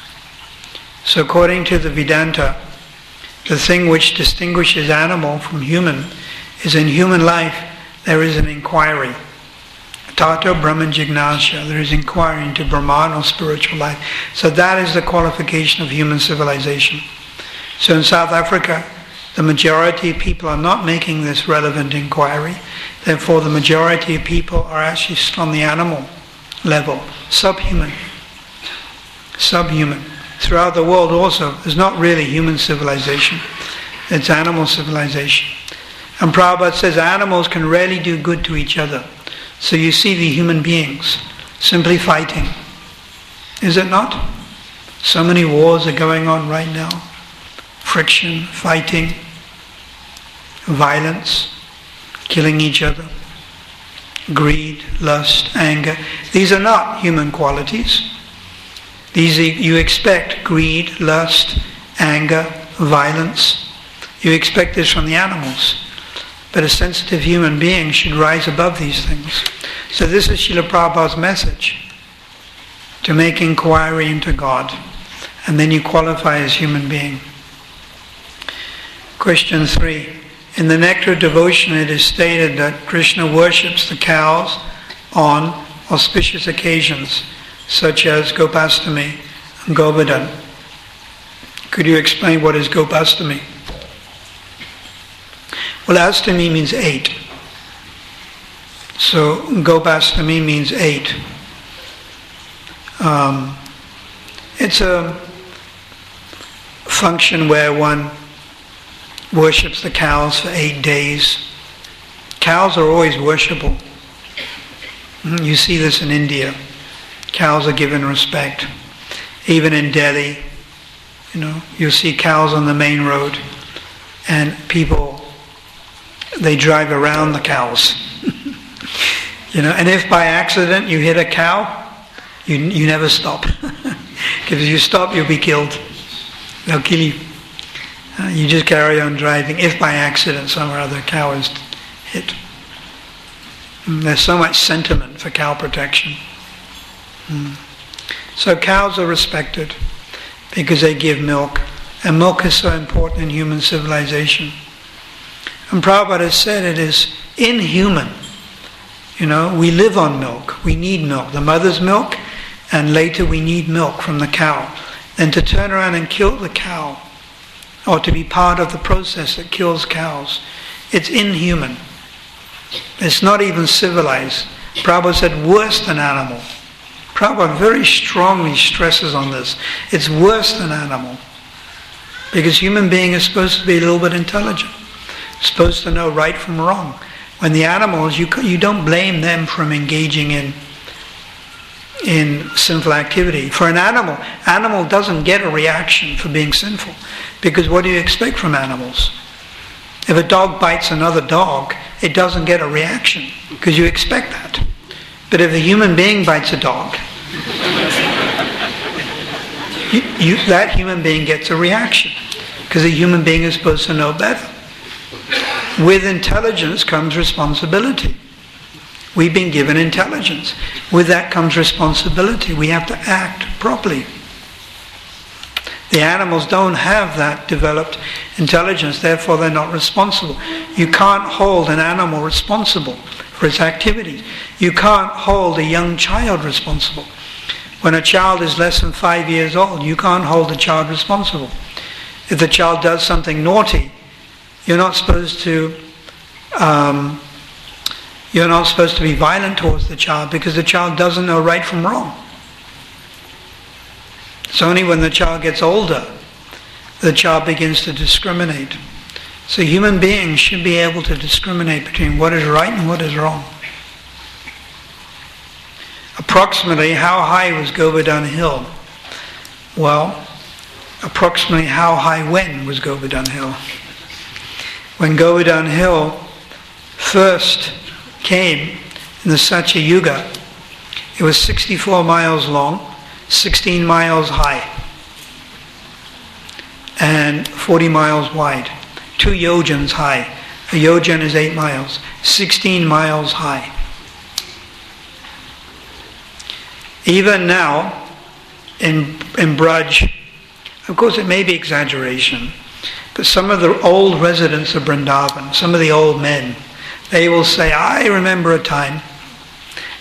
So according to the Vedanta, the thing which distinguishes animal from human is in human life there is an inquiry. Tato Brahman Jignasya, there is inquiry into Brahman or spiritual life. So that is the qualification of human civilization. So in South Africa, the majority of people are not making this relevant inquiry. Therefore, the majority of people are actually on the animal level, subhuman. Throughout the world also, there's not really human civilization. It's animal civilization. And Prabhupada says animals can rarely do good to each other. So you see the human beings simply fighting. Is it not? So many wars are going on right now. Friction, fighting, violence, killing each other, greed, lust, anger. These are not human qualities. You expect greed, lust, anger, violence. You expect this from the animals. But a sensitive human being should rise above these things. So this is Srila Prabhupada's message, to make inquiry into God, and then you qualify as human being. Question 3. In the Nectar of Devotion it is stated that Krishna worships the cows on auspicious occasions, such as Gopastami and Govardhan. Could you explain what is Gopastami? Well, Astami means 8. So Gopastami means 8. It's a function where one worships the cows for 8 days. Cows are always worshipable. You see this in India. Cows are given respect. Even in Delhi, you'll see cows on the main road, and people, they drive around the cows. And if by accident you hit a cow, you never stop. Because if you stop, you'll be killed. They'll kill you. You just carry on driving. If by accident some or other cow is hit. There's so much sentiment for cow protection. So cows are respected because they give milk. And milk is so important in human civilization. And Prabhupada has said it is inhuman. We live on milk. We need milk. The mother's milk, and later we need milk from the cow. Then to turn around and kill the cow, or to be part of the process that kills cows, it's inhuman. It's not even civilized. Prabhupada said worse than animal. Prabhupada very strongly stresses on this. It's worse than animal. Because human being is supposed to be a little bit intelligent. Supposed to know right from wrong. When the animals, you don't blame them from engaging in sinful activity. For an animal doesn't get a reaction for being sinful. Because what do you expect from animals? If a dog bites another dog, it doesn't get a reaction, because you expect that. But if a human being bites a dog, that human being gets a reaction, because a human being is supposed to know better. With intelligence comes responsibility. We've been given intelligence. With that comes responsibility. We have to act properly. The animals don't have that developed intelligence, therefore they're not responsible. You can't hold an animal responsible for its activities. You can't hold a young child responsible. When a child is less than 5 years old, you can't hold the child responsible. If the child does something naughty, you're not supposed to You're not supposed to be violent towards the child because the child doesn't know right from wrong. It's only when the child gets older the child begins to discriminate. So human beings should be able to discriminate between what is right and what is wrong. Approximately how high was Govardhan Hill? Well, approximately how high when was Govardhan Hill? When Govardhan Hill first came in the Satya Yuga, it was 64 miles long, 16 miles high, and 40 miles wide. 2 yojans high. A yojan is 8 miles. 16 miles high. Even now, in Braj, of course it may be exaggeration, but some of the old residents of Vrindavan, some of the old men, they will say, I remember a time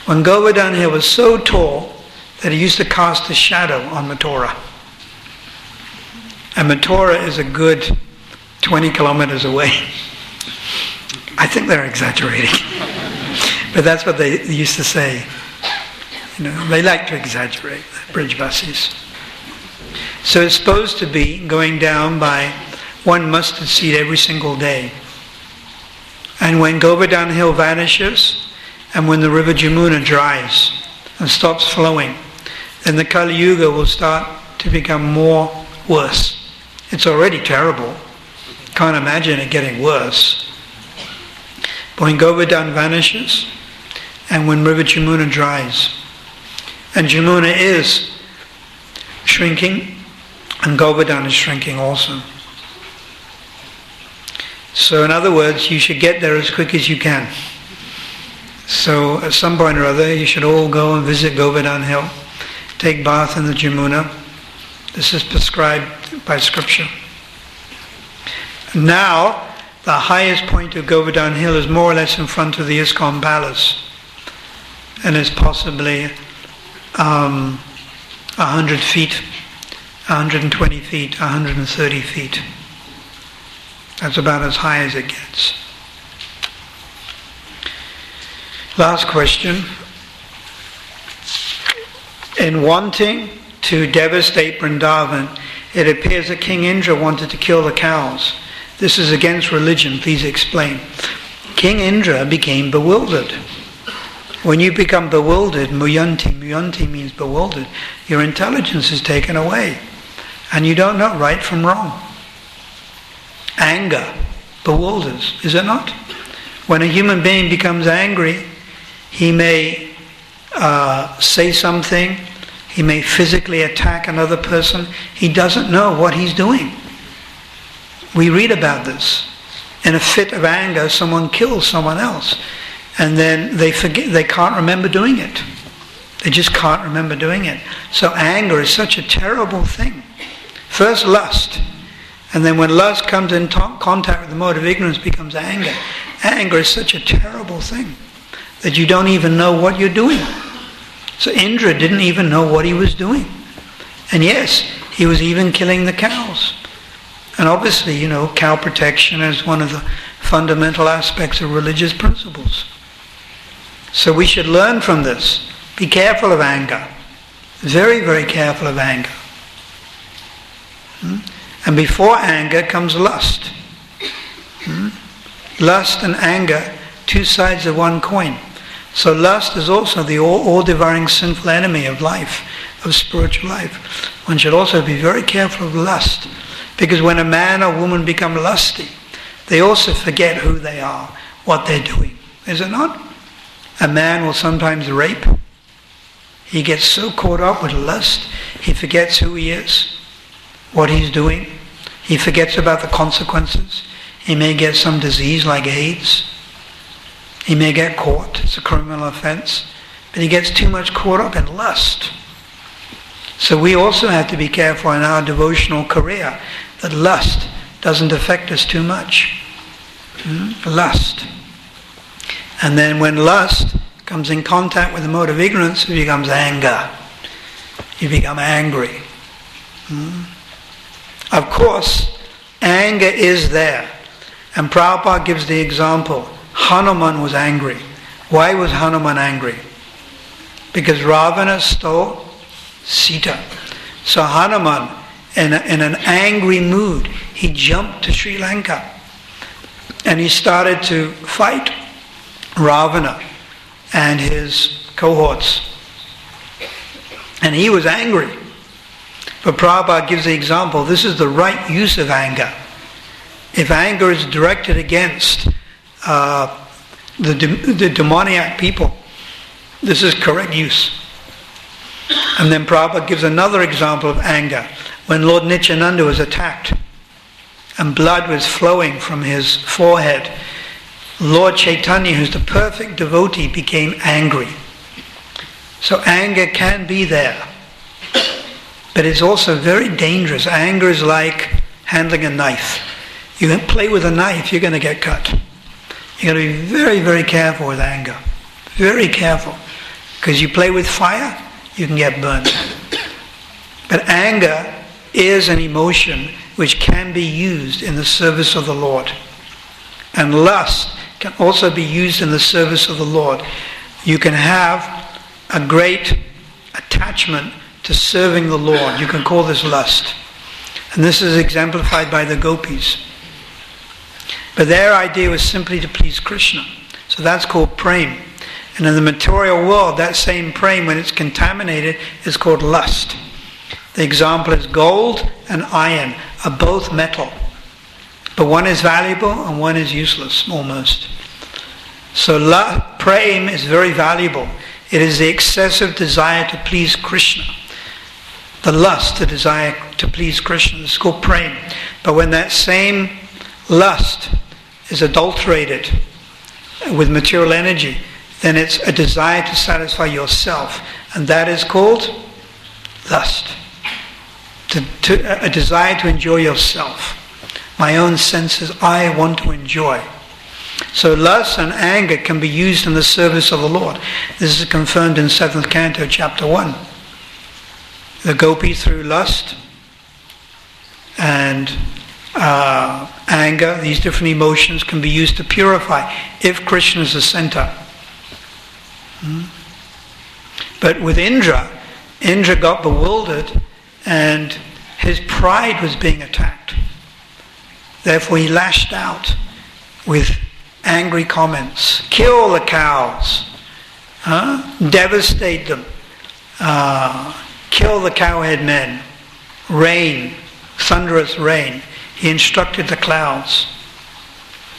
when Govardhan Hill was so tall that it used to cast a shadow on Mathura. And Mathura is a good 20 kilometers away. I think they're exaggerating. But that's what they used to say. You know, they like to exaggerate, the Brijvasis. So it's supposed to be going down by 1 mustard seed every single day. And when Govardhan Hill vanishes, and when the river Jamuna dries and stops flowing, then the Kali Yuga will start to become more worse. It's already terrible. Can't imagine it getting worse. But when Govardhan vanishes, and when river Jamuna dries, and Jamuna is shrinking, and Govardhan is shrinking also. So in other words, you should get there as quick as you can. So at some point or other, you should all go and visit Govardhan Hill, take bath in the Jamuna. This is prescribed by scripture. Now, the highest point of Govardhan Hill is more or less in front of the ISKCON Palace, and is possibly 100 feet, 120 feet, 130 feet. That's about as high as it gets. Last question. In wanting to devastate Vrindavan, it appears that King Indra wanted to kill the cows. This is against religion. Please explain. King Indra became bewildered. When you become bewildered, muyanti means bewildered, your intelligence is taken away and you don't know right from wrong. Anger bewilders, is it not? When a human being becomes angry, he may say something, he may physically attack another person. He doesn't know what he's doing. We read about this. In a fit of anger, someone kills someone else, and then they forget, they can't remember doing it. They just can't remember doing it. So anger is such a terrible thing. First lust, and then when lust comes in contact with the mode of ignorance, becomes anger. Anger is such a terrible thing that you don't even know what you're doing. So Indra didn't even know what he was doing. And yes, he was even killing the cows. And obviously, you know, cow protection is one of the fundamental aspects of religious principles. So we should learn from this. Be careful of anger. Very, very careful of anger. And before anger comes lust. Lust and anger, two sides of one coin. So lust is also the all-devouring sinful enemy of life, of spiritual life. One should also be very careful of lust. Because when a man or woman become lusty, they also forget who they are, what they're doing. Is it not? A man will sometimes rape. He gets so caught up with lust, he forgets who he is, what he's doing. He forgets about the consequences. He may get some disease like AIDS. He may get caught. It's a criminal offense. But he gets too much caught up in lust. So we also have to be careful in our devotional career that lust doesn't affect us too much. Lust. And then when lust comes in contact with the mode of ignorance, it becomes anger. You become angry. Of course, anger is there. And Prabhupada gives the example. Hanuman was angry. Why was Hanuman angry? Because Ravana stole Sita. So Hanuman, in an angry mood, he jumped to Sri Lanka and he started to fight Ravana and his cohorts. And he was angry. But Prabhupada gives the example, this is the right use of anger. If anger is directed against the demoniac people, this is correct use. And then Prabhupada gives another example of anger. When Lord Nityananda was attacked and blood was flowing from his forehead, Lord Chaitanya, who's the perfect devotee, became angry. So anger can be there. But it's also very dangerous. Anger is like handling a knife. You can play with a knife, you're going to get cut. You've got to be very, very careful with anger. Very careful. Because you play with fire, you can get burned. But anger is an emotion which can be used in the service of the Lord. And lust can also be used in the service of the Lord. You can have a great attachment to serving the Lord. You can call this lust. And this is exemplified by the gopis. But their idea was simply to please Krishna. So that's called prem. And in the material world, that same prem, when it's contaminated, is called lust. The example is gold and iron are both metal. But one is valuable and one is useless, almost. So prem is very valuable. It is the excessive desire to please Krishna. The lust, the desire to please Krishna, is called prem. But when that same lust is adulterated with material energy, then it's a desire to satisfy yourself. And that is called lust. A desire to enjoy yourself. My own senses, I want to enjoy. So lust and anger can be used in the service of the Lord. This is confirmed in 7th Canto, chapter 1. The gopis through lust and anger, these different emotions can be used to purify if Krishna is the center. But with Indra got bewildered and his pride was being attacked. Therefore he lashed out with angry comments. Kill the cows. Devastate them. Kill the cowhead men. Rain. Thunderous rain. He instructed the clouds.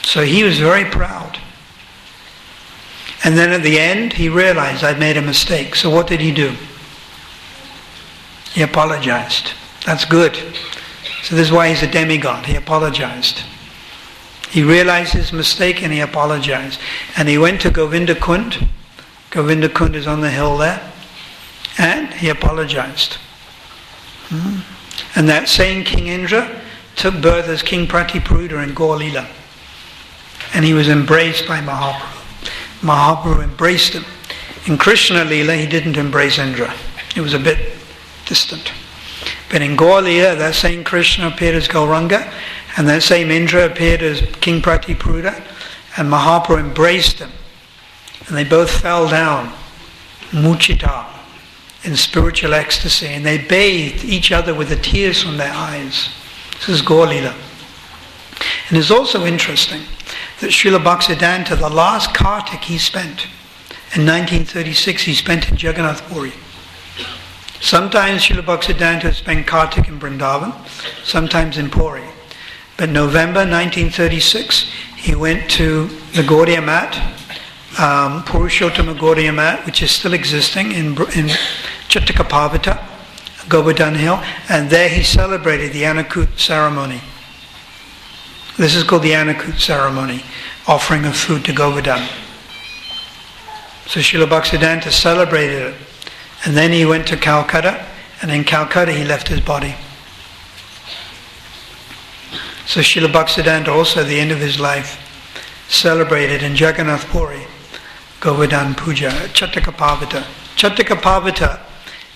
So he was very proud. And then at the end, he realized, I'd made a mistake. So what did he do? He apologized. That's good. So this is why he's a demigod. He apologized. He realized his mistake and he apologized. And he went to Govinda Kund. Govinda Kund is on the hill there. And he apologized. And that same King Indra took birth as King Pratipuruda in Gaur Leela. And he was embraced by Mahaprabhu. Mahaprabhu embraced him. In Krishna Leela, he didn't embrace Indra. It was a bit distant. But in Gaur Leela, that same Krishna appeared as Gauranga, and that same Indra appeared as King Pratipuruda, and Mahaprabhu embraced him. And they both fell down, muchita, in spiritual ecstasy, and they bathed each other with the tears from their eyes. This is Gaur Leela. And it's also interesting that Srila Bhaktisiddhanta, the last Kartik he spent, in 1936, he spent in Jagannath Puri. Sometimes Srila Bhaktisiddhanta spent Kartik in Vrindavan, sometimes in Puri. But November 1936, he went to the Gaudiya Mat, Purushottama Gaudiya Mat, which is still existing in Chattakapavita, Govardhan Hill, and there he celebrated the Annakut ceremony. This is called the Annakut ceremony, offering of food to Govardhan. So Srila Bhaktisiddhanta celebrated it. And then he went to Calcutta, and in Calcutta he left his body. So Srila Bhaktisiddhanta also at the end of his life celebrated in Jagannath Puri, Govardhan Puja, Chattakapavita. Chattakapavita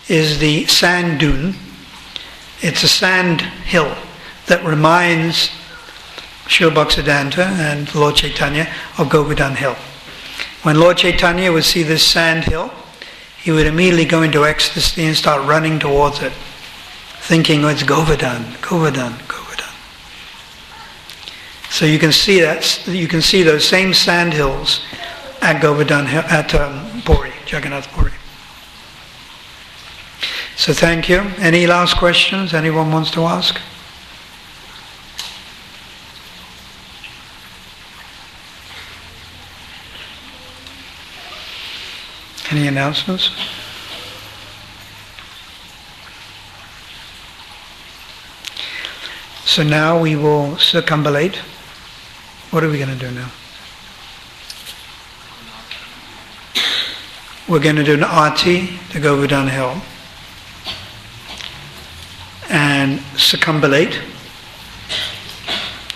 is the sand dune. It's a sand hill that reminds Srila Bhaktisiddhanta and Lord Chaitanya of Govardhan Hill. When Lord Chaitanya would see this sand hill, he would immediately go into ecstasy and start running towards it, thinking, oh, it's Govardhan, Govardhan, Govardhan. So you can see that. You can see those same sand hills at Govardhan, at Puri, Jagannath Puri. So thank you. Any last questions anyone wants to ask? Any announcements? So now we will circumambulate. What are we going to do now? We're going to do an arti to Govardhan Hill. And circumambulate.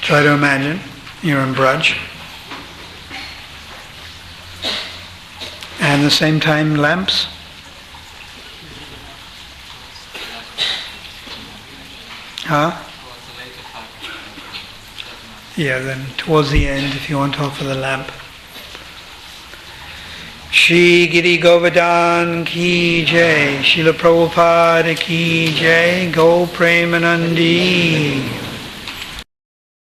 Try to imagine you're in Braj. And at the same time, lamps. Huh? Yeah, then towards the end, if you want to offer the lamp. Shri Giri Govardhan Ki Jai, Srila Prabhupada Ki Jai, Go Premanandi.